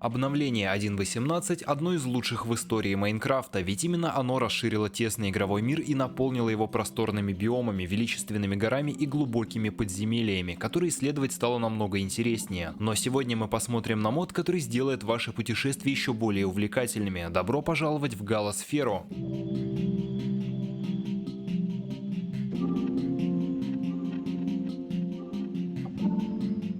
Обновление 1.18 одно из лучших в истории Майнкрафта, ведь именно оно расширило тесный игровой мир и наполнило его просторными биомами, величественными горами и глубокими подземельями, которые исследовать стало намного интереснее. Но сегодня мы посмотрим на мод, который сделает ваши путешествия еще более увлекательными. Добро пожаловать в Галосферу!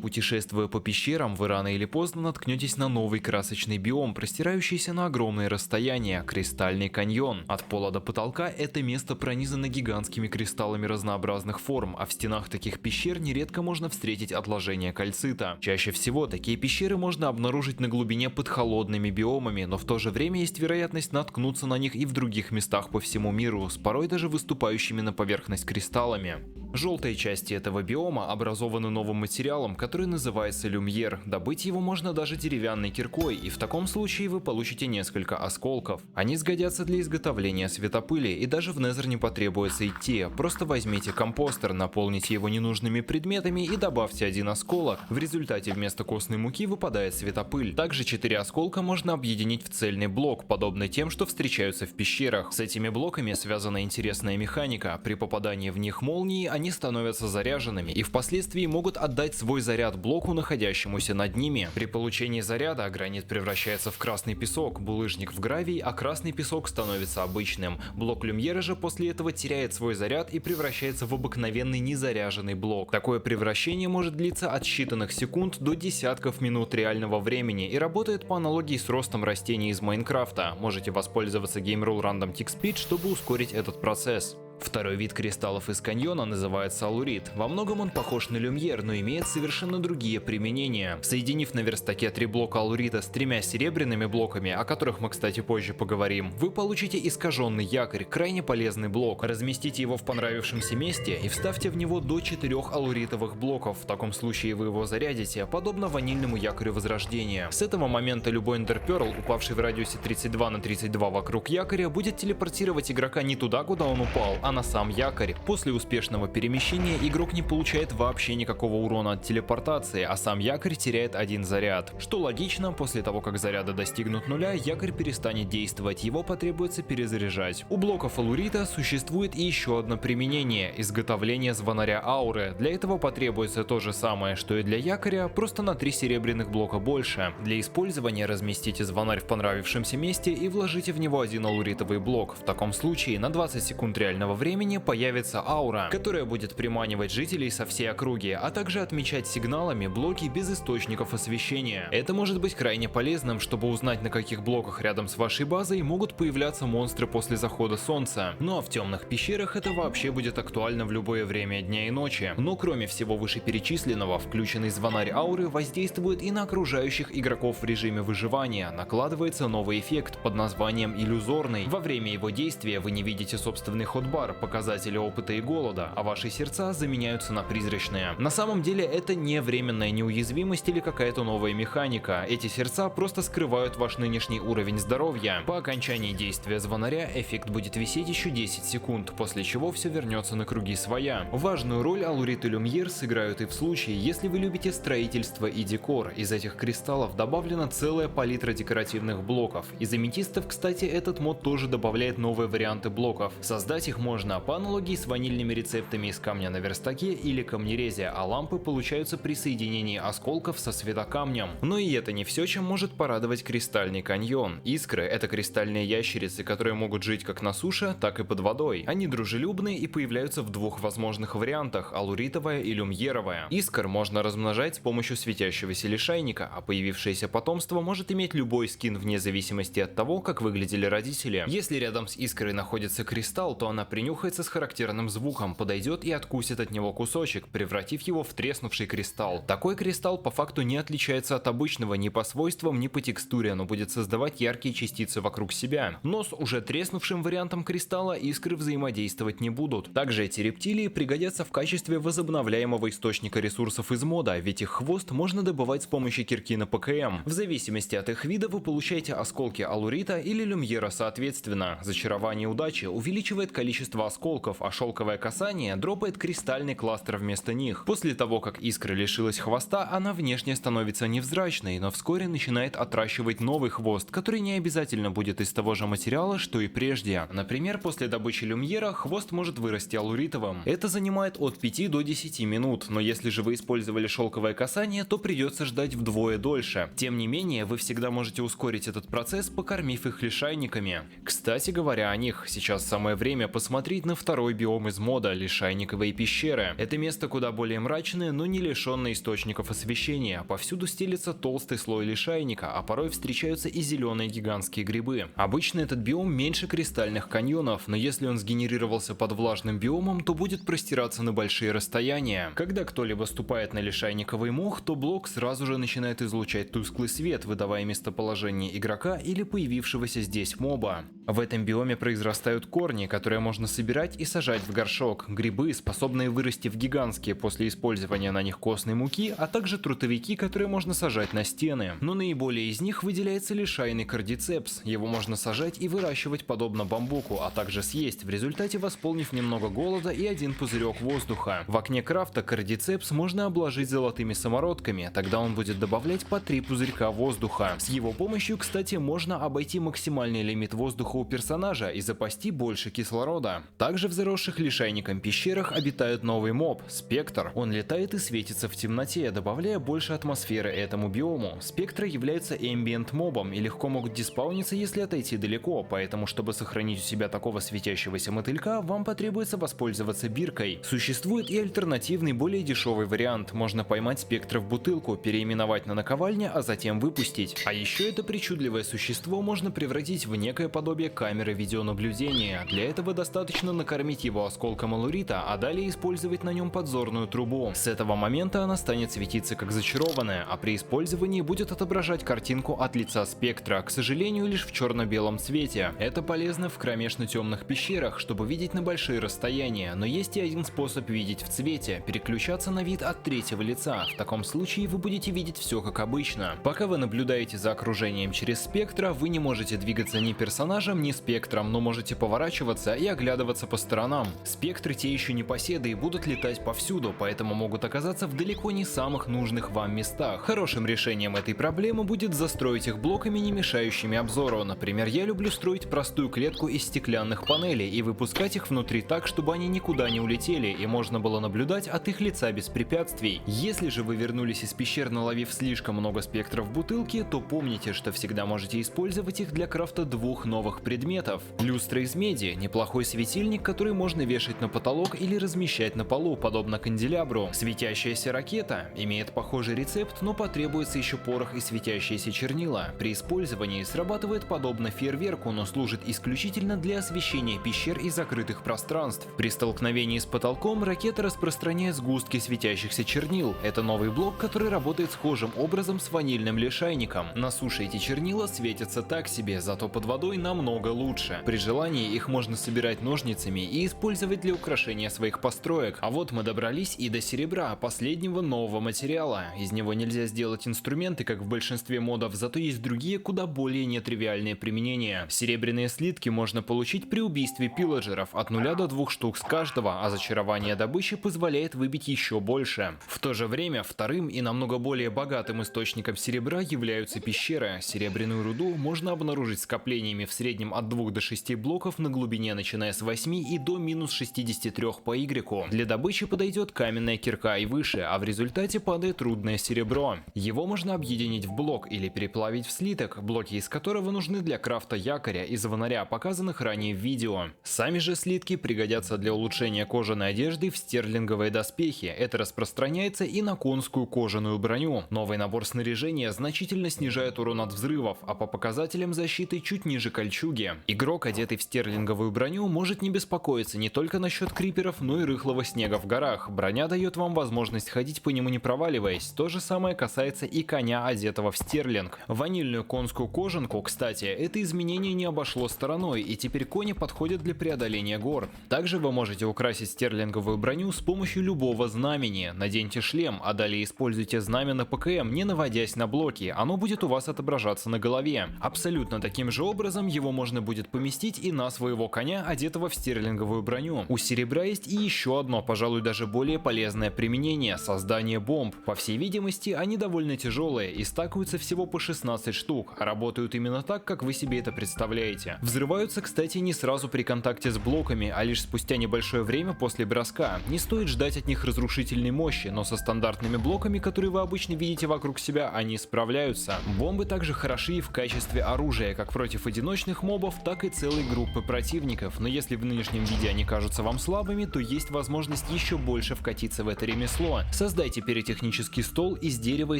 Путешествуя по пещерам, вы рано или поздно наткнетесь на новый красочный биом, простирающийся на огромные расстояния – Кристальный каньон. От пола до потолка это место пронизано гигантскими кристаллами разнообразных форм, а в стенах таких пещер нередко можно встретить отложения кальцита. Чаще всего такие пещеры можно обнаружить на глубине под холодными биомами, но в то же время есть вероятность наткнуться на них и в других местах по всему миру, с порой даже выступающими на поверхность кристаллами. Желтые части этого биома образованы новым материалом, который называется люмьер. Добыть его можно даже деревянной киркой, и в таком случае вы получите несколько осколков. Они сгодятся для изготовления светопыли, и даже в Незер не потребуется идти. Просто возьмите компостер, наполните его ненужными предметами и добавьте один осколок. В результате вместо костной муки выпадает светопыль. Также 4 осколка можно объединить в цельный блок, подобный тем, что встречаются в пещерах. С этими блоками связана интересная механика. При попадании в них молнии они становятся заряженными и впоследствии могут отдать свой заряд блоку, находящемуся над ними. При получении заряда гранит превращается в красный песок, булыжник в гравий, а красный песок становится обычным. Блок люмьера же после этого теряет свой заряд и превращается в обыкновенный незаряженный блок. Такое превращение может длиться от считанных секунд до десятков минут реального времени и работает по аналогии с ростом растений из Майнкрафта. Можете воспользоваться Game Rule Random Tick Speed, чтобы ускорить этот процесс. Второй вид кристаллов из каньона называется алурит. Во многом он похож на люмьер, но имеет совершенно другие применения. Соединив на верстаке 3 блока алурита с 3 серебряными блоками, о которых мы, кстати, позже поговорим, вы получите искаженный якорь, крайне полезный блок. Разместите его в понравившемся месте и вставьте в него до 4 алуритовых блоков. В таком случае вы его зарядите, подобно ванильному якорю возрождения. С этого момента любой эндерперл, упавший в радиусе 32 на 32 вокруг якоря, будет телепортировать игрока не туда, куда он упал, а на сам якорь. После успешного перемещения игрок не получает вообще никакого урона от телепортации, а сам якорь теряет 1 заряд. Что логично, после того как заряды достигнут нуля, якорь перестанет действовать, его потребуется перезаряжать. У блоков алурита существует и еще одно применение – изготовление звонаря ауры. Для этого потребуется то же самое, что и для якоря, просто на 3 серебряных блока больше. Для использования разместите звонарь в понравившемся месте и вложите в него 1 алуритовый блок. В таком случае на 20 секунд реального времени появится аура, которая будет приманивать жителей со всей округи, а также отмечать сигналами блоки без источников освещения. Это может быть крайне полезным, чтобы узнать, на каких блоках рядом с вашей базой могут появляться монстры после захода солнца. Ну а в темных пещерах это вообще будет актуально в любое время дня и ночи. Но кроме всего вышеперечисленного, включенный звонарь ауры воздействует и на окружающих игроков в режиме выживания. Накладывается новый эффект под названием иллюзорный. Во время его действия вы не видите собственный ходбар, показатели опыта и голода, а ваши сердца заменяются на призрачные. На самом деле это не временная неуязвимость или какая-то новая механика. Эти сердца просто скрывают ваш нынешний уровень здоровья. По окончании действия звонаря эффект будет висеть еще 10 секунд, после чего все вернется на круги своя. Важную роль алурит и люмьер сыграют и в случае, если вы любите строительство и декор. Из этих кристаллов добавлена целая палитра декоративных блоков. Из аметистов, кстати, этот мод тоже добавляет новые варианты блоков. Создать их можно по аналогии с ванильными рецептами из камня на верстаке или камнерезе, а лампы получаются при соединении осколков со светокамнем. Но и это не все, чем может порадовать Кристальный каньон. Искры — это кристальные ящерицы, которые могут жить как на суше, так и под водой. Они дружелюбны и появляются в 2 возможных вариантах — алуритовая и люмьеровая. Искр можно размножать с помощью светящегося лишайника, а появившееся потомство может иметь любой скин вне зависимости от того, как выглядели родители. Если рядом с искрой находится кристалл, то она принюхается с характерным звуком, подойдет и откусит от него кусочек, превратив его в треснувший кристалл. Такой кристалл по факту не отличается от обычного ни по свойствам, ни по текстуре, но будет создавать яркие частицы вокруг себя. Но с уже треснувшим вариантом кристалла искры взаимодействовать не будут. Также эти рептилии пригодятся в качестве возобновляемого источника ресурсов из мода, ведь их хвост можно добывать с помощью кирки на ПКМ. В зависимости от их вида вы получаете осколки алурита или люмьера соответственно. Зачарование удачи увеличивает количество количество осколков, а шелковое касание дропает кристальный кластер вместо них. После того, как искра лишилась хвоста, она внешне становится невзрачной, но вскоре начинает отращивать новый хвост, который не обязательно будет из того же материала, что и прежде. Например, после добычи люмьера хвост может вырасти алуритовым. Это занимает от 5 до 10 минут, но если же вы использовали шелковое касание, то придется ждать вдвое дольше. Тем не менее, вы всегда можете ускорить этот процесс, покормив их лишайниками. Кстати говоря о них, сейчас самое время посмотреть на второй биом из мода – лишайниковые пещеры. Это место куда более мрачное, но не лишенное источников освещения. Повсюду стелется толстый слой лишайника, а порой встречаются и зеленые гигантские грибы. Обычно этот биом меньше кристальных каньонов, но если он сгенерировался под влажным биомом, то будет простираться на большие расстояния. Когда кто-либо ступает на лишайниковый мох, то блок сразу же начинает излучать тусклый свет, выдавая местоположение игрока или появившегося здесь моба. В этом биоме произрастают корни, которые можно собирать и сажать в горшок, грибы, способные вырасти в гигантские после использования на них костной муки, а также трутовики, которые можно сажать на стены. Но наиболее из них выделяется лишайный кардицепс. Его можно сажать и выращивать подобно бамбуку, а также съесть, в результате восполнив немного голода и один пузырек воздуха. В окне крафта кардицепс можно обложить золотыми самородками, тогда он будет добавлять по 3 пузырька воздуха. С его помощью, кстати, можно обойти максимальный лимит воздуха у персонажа и запасти больше кислорода. Также в заросших лишайником пещерах обитает новый моб – Спектр. Он летает и светится в темноте, добавляя больше атмосферы этому биому. Спектры являются эмбиент мобом и легко могут диспауниться, если отойти далеко, поэтому чтобы сохранить у себя такого светящегося мотылька, вам потребуется воспользоваться биркой. Существует и альтернативный, более дешевый вариант. Можно поймать спектра в бутылку, переименовать на наковальне, а затем выпустить. А еще это причудливое существо можно превратить в некое подобие камеры видеонаблюдения. Для этого достаточно накормить его осколком алурита, а далее использовать на нем подзорную трубу. С этого момента она станет светиться как зачарованная, а при использовании будет отображать картинку от лица спектра, к сожалению, лишь в черно-белом цвете. Это полезно в кромешно темных пещерах, чтобы видеть на большие расстояния, но есть и один способ видеть в цвете – переключаться на вид от третьего лица. В таком случае вы будете видеть все как обычно. Пока вы наблюдаете за окружением через спектра, вы не можете двигаться ни персонажем, ни спектром, но можете поворачиваться и оглядываться по сторонам. Спектры те еще непоседы и будут летать повсюду, поэтому могут оказаться в далеко не самых нужных вам местах. Хорошим решением этой проблемы будет застроить их блоками, не мешающими обзору. Например, я люблю строить простую клетку из стеклянных панелей и выпускать их внутри так, чтобы они никуда не улетели и можно было наблюдать от их лица без препятствий. Если же вы вернулись из пещер, наловив слишком много спектров в бутылке, то помните, что всегда можете использовать их для крафта двух новых предметов. Люстра из меди – неплохой светильник, который можно вешать на потолок или размещать на полу, подобно канделябру. Светящаяся ракета имеет похожий рецепт, но потребуется еще порох и светящиеся чернила. При использовании срабатывает подобно фейерверку, но служит исключительно для освещения пещер и закрытых пространств. При столкновении с потолком ракета распространяет сгустки светящихся чернил. Это новый блок, который работает схожим образом с ванильным лишайником. На суше эти чернила светятся так себе, зато под водой намного лучше. При желании их можно собирать ножницами и использовать для украшения своих построек. А вот мы добрались и до серебра, последнего нового материала. Из него нельзя сделать инструменты, как в большинстве модов, зато есть другие, куда более нетривиальные применения. Серебряные слитки можно получить при убийстве пилладжеров от 0 до 2 штук с каждого, а зачарование добычи позволяет выбить еще больше. В то же время вторым и намного более богатым источником серебра являются пещеры. Серебряную руду можно обнаружить скоплениями в среднем от 2 до 6 блоков на глубине, начиная с 8 и до минус 63 по Y. Для добычи подойдет каменная кирка и выше, а в результате падает рудное серебро. Его можно объединить в блок или переплавить в слиток, блоки из которого нужны для крафта якоря и звонаря, показанных ранее в видео. Сами же слитки пригодятся для улучшения кожаной одежды в стерлинговые доспехи. Это распространяется и на конскую кожаную броню. Новый набор снаряжения значительно снижает урон от взрывов, а по показателям защиты чуть ниже кольчуги. Игрок, одетый в стерлинговую броню, может не беспокоиться не только насчет криперов, но и рыхлого снега в горах. Броня дает вам возможность ходить по нему не проваливаясь. То же самое касается и коня, одетого в стерлинг. Ванильную конскую кожанку, кстати, это изменение не обошло стороной, и теперь кони подходят для преодоления гор. Также вы можете украсить стерлинговую броню с помощью любого знамени. Наденьте шлем, а далее используйте знамя на ПКМ, не наводясь на блоки, оно будет у вас отображаться на голове. Абсолютно таким же образом его можно будет поместить и на своего коня, одетого этого в стерлинговую броню. У серебра есть и еще одно, пожалуй, даже более полезное применение – создание бомб. По всей видимости, они довольно тяжелые и стакаются всего по 16 штук, а работают именно так, как вы себе это представляете. Взрываются, кстати, не сразу при контакте с блоками, а лишь спустя небольшое время после броска. Не стоит ждать от них разрушительной мощи, но со стандартными блоками, которые вы обычно видите вокруг себя, они справляются. Бомбы также хороши и в качестве оружия, как против одиночных мобов, так и целой группы противников, но если в нынешнем виде они кажутся вам слабыми, то есть возможность еще больше вкатиться в это ремесло. Создайте пиротехнический стол из дерева и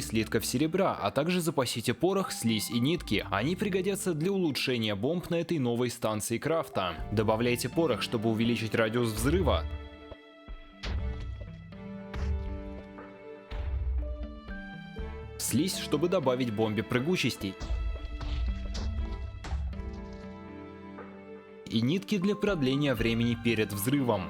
слитков серебра, а также запасите порох, слизь и нитки. Они пригодятся для улучшения бомб на этой новой станции крафта. Добавляйте порох, чтобы увеличить радиус взрыва. Слизь, чтобы добавить бомбе прыгучести. И нитки для продления времени перед взрывом.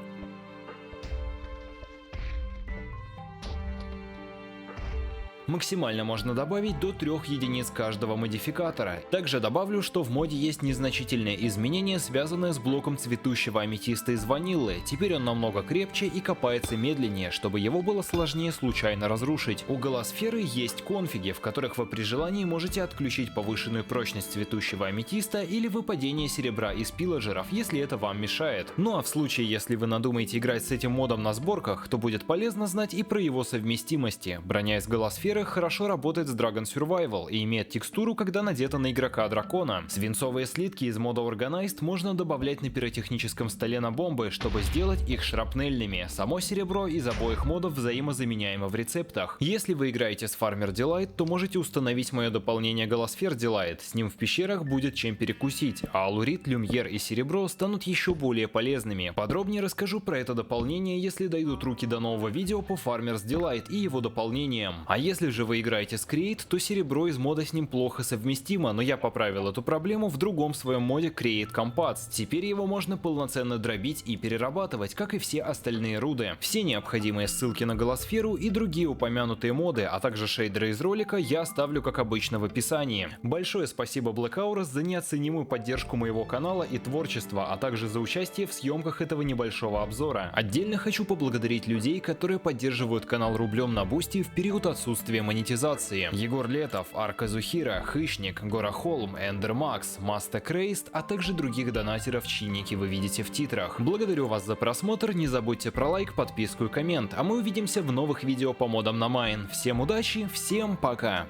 Максимально можно добавить до 3 единиц каждого модификатора. Также добавлю, что в моде есть незначительные изменения, связанные с блоком цветущего аметиста из ваниллы. Теперь он намного крепче и копается медленнее, чтобы его было сложнее случайно разрушить. У Голосферы есть конфиги, в которых вы при желании можете отключить повышенную прочность цветущего аметиста или выпадение серебра из пилладжеров, если это вам мешает. Ну а в случае, если вы надумаете играть с этим модом на сборках, то будет полезно знать и про его совместимости. Броня из Голосферы хорошо работает с Dragon Survival и имеет текстуру, когда надета на игрока дракона. Свинцовые слитки из мода Organized можно добавлять на пиротехническом столе на бомбы, чтобы сделать их шрапнельными. Само серебро из обоих модов взаимозаменяемо в рецептах. Если вы играете с Farmer Delight, то можете установить мое дополнение Голосфер Delight, с ним в пещерах будет чем перекусить, а алурит, люмьер и серебро станут еще более полезными. Подробнее расскажу про это дополнение, если дойдут руки до нового видео по Farmer's Delight и его дополнениям. А если же вы играете с Create, то серебро из мода с ним плохо совместимо, но я поправил эту проблему в другом своем моде Create Compats. Теперь его можно полноценно дробить и перерабатывать, как и все остальные руды. Все необходимые ссылки на Голосферу и другие упомянутые моды, а также шейдеры из ролика я оставлю как обычно в описании. Большое спасибо Black Auras за неоценимую поддержку моего канала и творчества, а также за участие в съемках этого небольшого обзора. Отдельно хочу поблагодарить людей, которые поддерживают канал рублем на Бусти в период отсутствия монетизации. Егор Летов, Арка Зухира, Хищник, Гора Холм, Эндер Макс, Маста Крейст, а также других донатеров, чьи ники вы видите в титрах. Благодарю вас за просмотр, не забудьте про лайк, подписку и коммент, а мы увидимся в новых видео по модам на Майн. Всем удачи, всем пока!